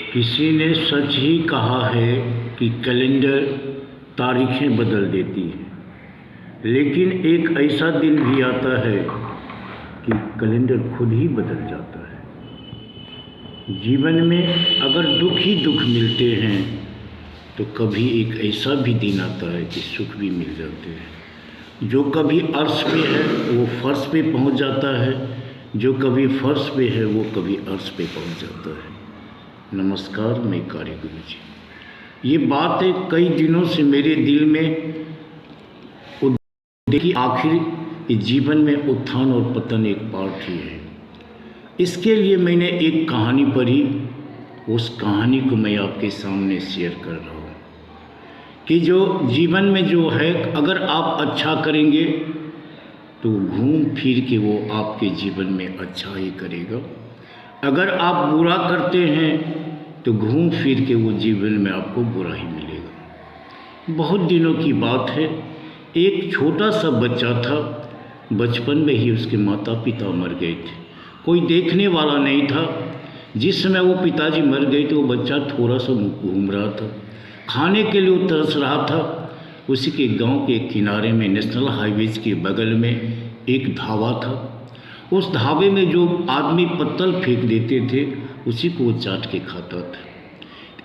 किसी ने सच ही कहा है कि कैलेंडर तारीखें बदल देती है, लेकिन एक ऐसा दिन भी आता है कि कैलेंडर खुद ही बदल जाता है। जीवन में अगर दुख ही दुख मिलते हैं तो कभी एक ऐसा भी दिन आता है कि सुख भी मिल जाते हैं। जो कभी अर्श पे है वो फर्श पे पहुंच जाता है, जो कभी फर्श पे है वो कभी अर्श पे पहुंच जाता है। नमस्कार, मैं कार्यगुरु जी। ये बात है कई दिनों से मेरे दिल में देखिए, आखिर जीवन में उत्थान और पतन एक पार्ट ही है। इसके लिए मैंने एक कहानी पढ़ी, उस कहानी को मैं आपके सामने शेयर कर रहा हूँ कि जो जीवन में जो है, अगर आप अच्छा करेंगे तो घूम फिर के वो आपके जीवन में अच्छा ही करेगा। अगर आप बुरा करते हैं तो घूम फिर के वो जीवन में आपको बुरा ही मिलेगा। बहुत दिनों की बात है, एक छोटा सा बच्चा था। बचपन में ही उसके माता पिता मर गए थे, कोई देखने वाला नहीं था। जिस समय वो पिताजी मर गए थे, वो बच्चा थोड़ा सा घूम रहा था, खाने के लिए वो तरस रहा था। उसी के गांव के किनारे में नेशनल हाईवेज के बगल में एक ढाबा था। उस ढाबे में जो आदमी पत्तल फेंक देते थे उसी को वो चाट के खाता था।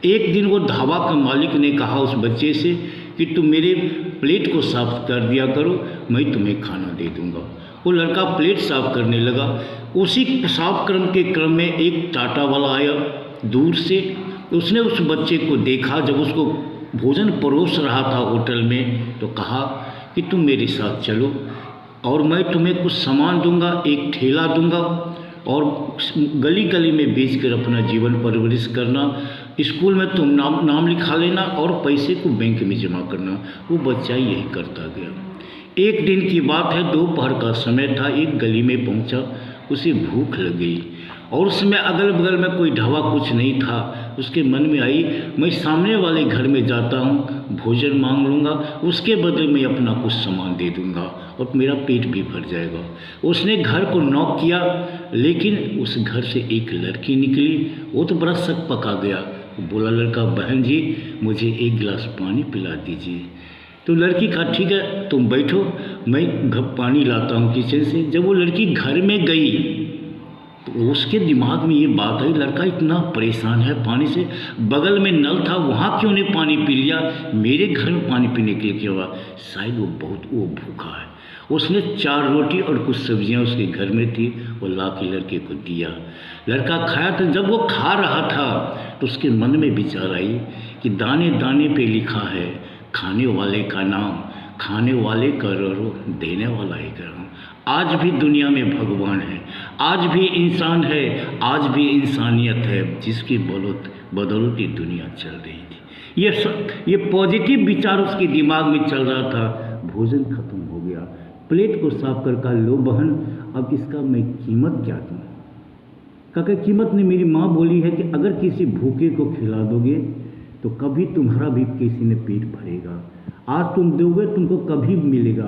एक दिन वो ढाबा का मालिक ने कहा उस बच्चे से कि तुम मेरे प्लेट को साफ कर दिया करो, मैं तुम्हें खाना दे दूंगा। वो लड़का प्लेट साफ करने लगा। उसी साफ क्रम में एक टाटा वाला आया दूर से। उसने उस बच्चे को देखा, जब उसको भोजन परोस रहा था होटल में, तो कहा कि तुम मेरे साथ चलो और मैं तुम्हें कुछ सामान दूंगा, एक ठेला दूंगा और गली गली में बेचकर अपना जीवन परवरिश करना। स्कूल में तुम नाम लिखा लेना और पैसे को बैंक में जमा करना। वो बच्चा यही करता गया। एक दिन की बात है, दोपहर का समय था। एक गली में पहुंचा, उसे भूख लग गई और उसमें अगल बगल में कोई ढाबा कुछ नहीं था। उसके मन में आई, मैं सामने वाले घर में जाता हूँ, भोजन मांग लूँगा, उसके बदले में अपना कुछ सामान दे दूँगा और मेरा पेट भी भर जाएगा। उसने घर को नॉक किया, लेकिन उस घर से एक लड़की निकली। वो तो बड़ा शक पका गया। बोला, लड़का, बहन जी मुझे एक गिलास पानी पिला दीजिए। तो लड़की कहा, ठीक है तुम बैठो, मैं पानी लाता हूँ किचन से। जब वो लड़की घर में गई तो उसके दिमाग में ये बात आई, लड़का इतना परेशान है पानी से, बगल में नल था, वहाँ क्यों नहीं पानी पी लिया, मेरे घर में पानी पीने के लिए क्यों हुआ? शायद वो भूखा है। उसने 4 रोटी और कुछ सब्जियां उसके घर में थी, वो ला के लड़के को दिया। लड़का खाया। तो जब वो खा रहा था तो उसके मन में विचार आई कि दाने दाने पे लिखा है खाने वाले का नाम, खाने वाले का रो, देने वाला ही का नाम। आज भी दुनिया में भगवान है, आज भी इंसान है, आज भी इंसानियत है, जिसकी बदौलत ये दुनिया चल रही थी। ये पॉजिटिव विचार उसके दिमाग में चल रहा था। भोजन खत्म हो गया, प्लेट को साफ कर कहा, लो बहन, अब इसका मैं कीमत क्या दूँ? काका, कीमत ने मेरी माँ बोली है कि अगर किसी भूखे को खिला दोगे तो कभी तुम्हारा भी किसी ने पेट भरेगा, आज तुम दोगे तुमको कभी मिलेगा।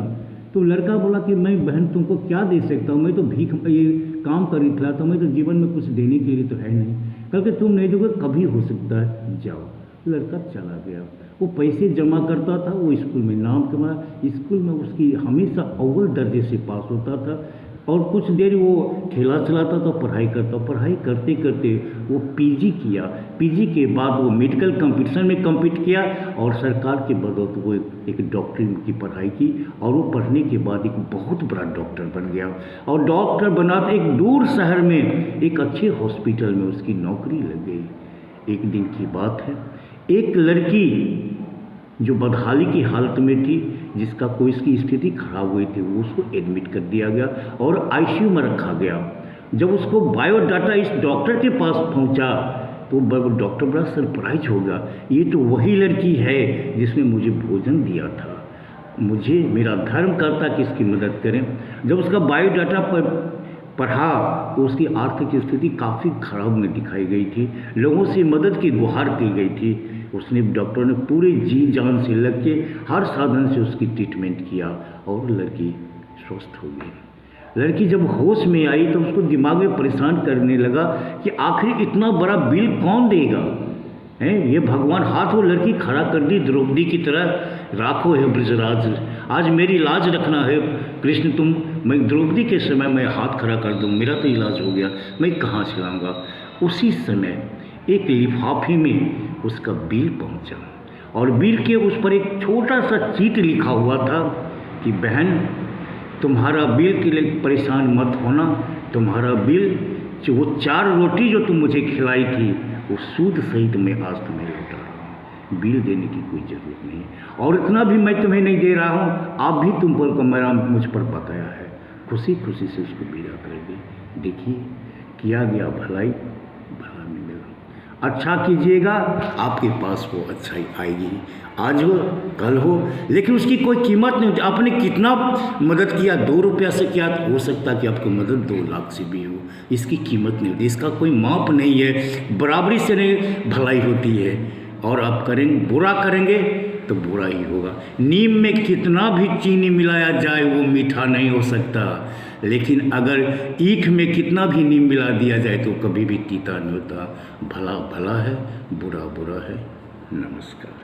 तो लड़का बोला कि मैं बहन तुमको क्या दे सकता हूँ, मैं तो भीख ये काम कर रहा था, मैं तो जीवन में कुछ देने के लिए तो है नहीं, क्योंकि तुम नहीं दोगे कभी हो सकता है, जाओ। लड़का चला गया। वो पैसे जमा करता था, वो स्कूल में नाम कमाया, स्कूल में उसकी हमेशा अव्वल दर्जे से पास होता था और कुछ देर वो ठेला चलाता था, पढ़ाई करता। पढ़ाई करते करते वो पीजी किया। पीजी के बाद वो मेडिकल कंपटीशन में कम्पीट किया और सरकार के बदौलत वो एक डॉक्टरी की पढ़ाई की और वो पढ़ने के बाद एक बहुत बड़ा डॉक्टर बन गया। और डॉक्टर बना तो एक दूर शहर में एक अच्छे हॉस्पिटल में उसकी नौकरी लग गई। एक दिन की बात है, एक लड़की जो बदहाली की हालत में थी, जिसका कोई इसकी स्थिति खराब हुई थी, वो उसको एडमिट कर दिया गया और आईसीयू में रखा गया। जब उसको बायोडाटा इस डॉक्टर के पास पहुंचा तो डॉक्टर बड़ा सरप्राइज हो गया, ये तो वही लड़की है जिसने मुझे भोजन दिया था, मुझे मेरा धर्म करता कि इसकी मदद करें। जब उसका बायोडाटा पढ़ा तो उसकी आर्थिक स्थिति काफ़ी खराब में दिखाई गई थी, लोगों से मदद की गुहार की गई थी। उसने डॉक्टर ने पूरे जी जान से लग के हर साधन से उसकी ट्रीटमेंट किया और लड़की स्वस्थ हो गई। लड़की जब होश में आई तो उसको दिमाग में परेशान करने लगा कि आखिर इतना बड़ा बिल कौन देगा, हैं ये भगवान। हाथ वो लड़की खड़ा कर दी द्रौपदी की तरह, राखो है ब्रजराज, आज मेरी लाज रखना है कृष्ण तुम। मैं द्रौपदी के समय मैं हाथ खड़ा कर दूँ, मेरा तो इलाज हो गया, मैं कहाँ से लाऊंगा। उसी समय एक लिफाफे में उसका बिल पहुंचा और बिल के उस पर एक छोटा सा चीट लिखा हुआ था कि बहन तुम्हारा बिल के लिए परेशान मत होना, तुम्हारा बिल जो वो 4 रोटी जो तुम मुझे खिलाई थी वो सूद सहित मैं आज तुम्हें लौटा रहा हूँ, बिल देने की कोई ज़रूरत नहीं, और इतना भी मैं तुम्हें नहीं दे रहा हूँ, आप भी तुम पर को मेरा मुझ पर बकाया है। खुशी खुशी से उसको विदा कर दी। देखिए किया गया भलाई भला मिलेगा, अच्छा कीजिएगा आपके पास वो अच्छाई आएगी, आज हो कल हो, लेकिन उसकी कोई कीमत नहीं होती। आपने कितना मदद किया, 2 रुपया से किया, हो सकता है कि आपकी मदद 2 लाख से भी हो, इसकी कीमत नहीं होती, इसका कोई माप नहीं है, बराबरी से नहीं भलाई होती है। और आप करेंगे बुरा करेंगे तो बुरा ही होगा। नीम में कितना भी चीनी मिलाया जाए वो मीठा नहीं हो सकता, लेकिन अगर ईख में कितना भी नीम मिला दिया जाए तो कभी भी तीता नहीं होता। भला भला है, बुरा बुरा है। नमस्कार।